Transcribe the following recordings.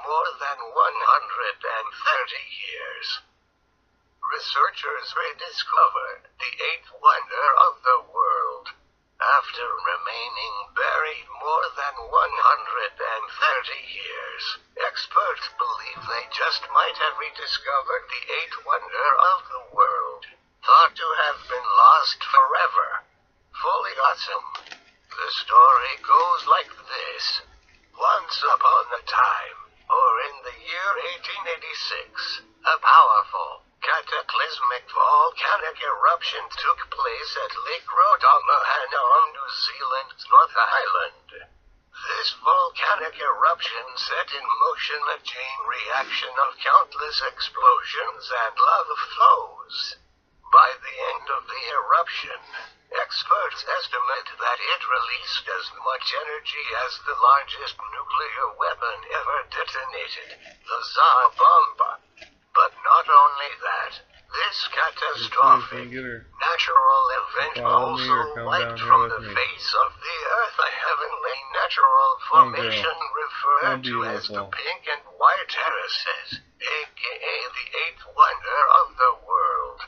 more than 130 years. Researchers rediscovered the eighth wonder of the world. After remaining buried more than 130 years, experts believe they just might have rediscovered the eighth wonder of the world, thought to have been lost forever. Fully awesome. The story goes like this. Once upon a time, or in the year 1886, a powerful, cataclysmic volcanic eruption took place at Lake Rotorua on New Zealand's North Island. This volcanic eruption set in motion a chain reaction of countless explosions and lava flows. By the end of the eruption, experts estimate that it released as much energy as the largest nuclear weapon ever detonated, the Tsar Bomba. But not only that, this catastrophic natural event also wiped from the face of the earth a heavenly natural formation referred to as the pink and white terraces, aka the eighth wonder of the world.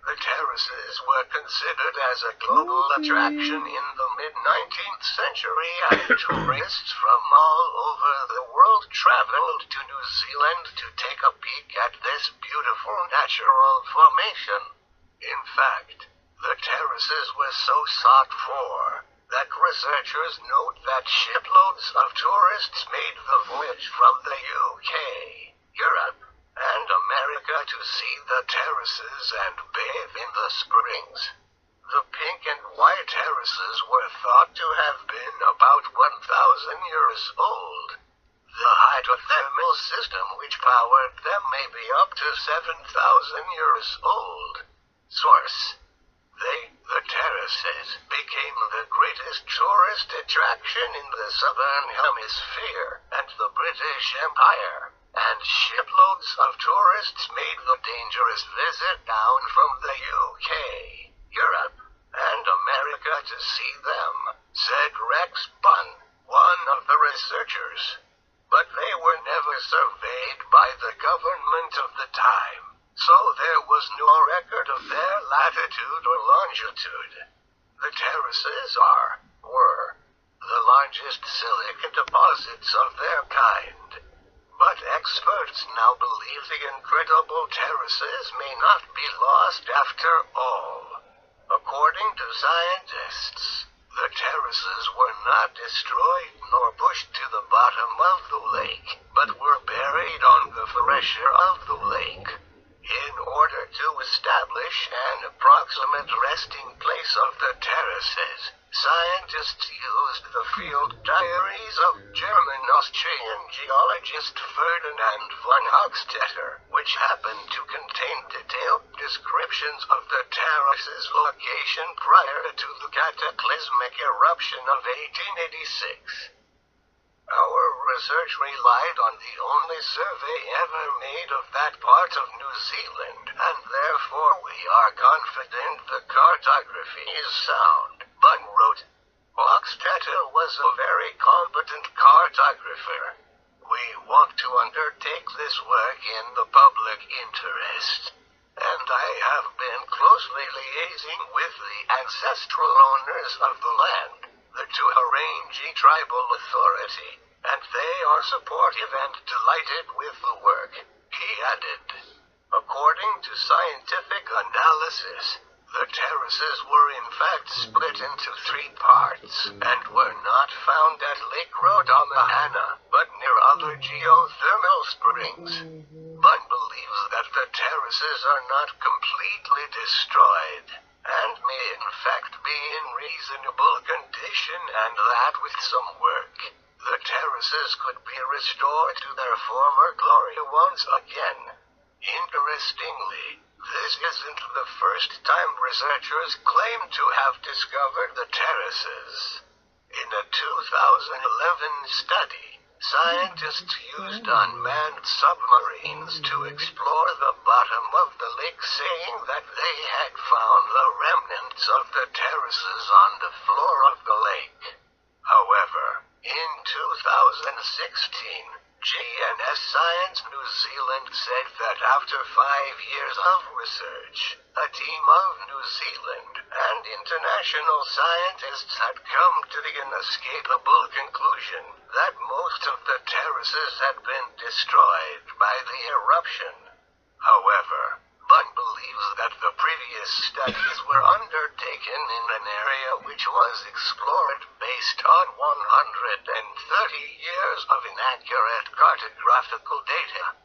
The terraces were considered as a global attraction in the mid-19th century, and tourists from all over the world traveled to New Zealand to take a peek at this beautiful natural formation. In fact, the terraces were so sought for that researchers note that shiploads of tourists made the voyage from the UK, Europe, and America to see the terraces and bathe in the springs. The pink and white terraces were thought to have been about 1,000 years old. The hydrothermal system which powered them may be up to 7,000 years old. Source: the terraces became the greatest tourist attraction in the Southern Hemisphere and the British Empire, and shiploads of tourists made the dangerous visit down from the UK, Europe, and America to see them, said Rex Bunn, one of the researchers. But they were never surveyed by the government of the time, so there was no record of their latitude or longitude. The terraces were the largest silica deposits of their kind. But experts now believe the incredible terraces may not be lost after all. According to scientists, the terraces were not destroyed nor pushed to the bottom of the lake, but were buried on the fresher of the lake. In order to establish an approximate resting place of the terraces, scientists used the field diaries of German-Austrian geologist Ferdinand von Hochstetter, which happened to contain detailed descriptions of the terrace's location prior to the cataclysmic eruption of 1886. Our research relied on the only survey ever made of that part of New Zealand, and therefore we are confident the cartography is sound, Bunn wrote. Hochstetter was a very competent cartographer. We want to undertake this work in the public interest, and I have been closely liaising with the ancestral owners of the land, the Tuarangi Tribal Authority, and they are supportive and delighted with the work, he added. According to scientific analysis, the terraces were in fact split into 3 parts, and were not found at Lake Rotorua, but near other geothermal springs. Bunn believes that the terraces are not completely destroyed, and may in fact be in reasonable condition, and that with some work, the terraces could be restored to their former glory once again. Interestingly, this isn't the first time researchers claim to have discovered the terraces. In a 2011 study, scientists used unmanned submarines to explore the bottom of the lake, saying that they had found the remnants of the terraces on the floor of the lake. However, in 2016, GNS Science New Zealand said that after 5 years of research, a team of New Zealand and international scientists had come to the inescapable conclusion that most of the terraces had been destroyed by the eruption. However, Bunn believes that the previous studies were undertaken in an area which was explored based on 130 years of inaccurate cartographical data.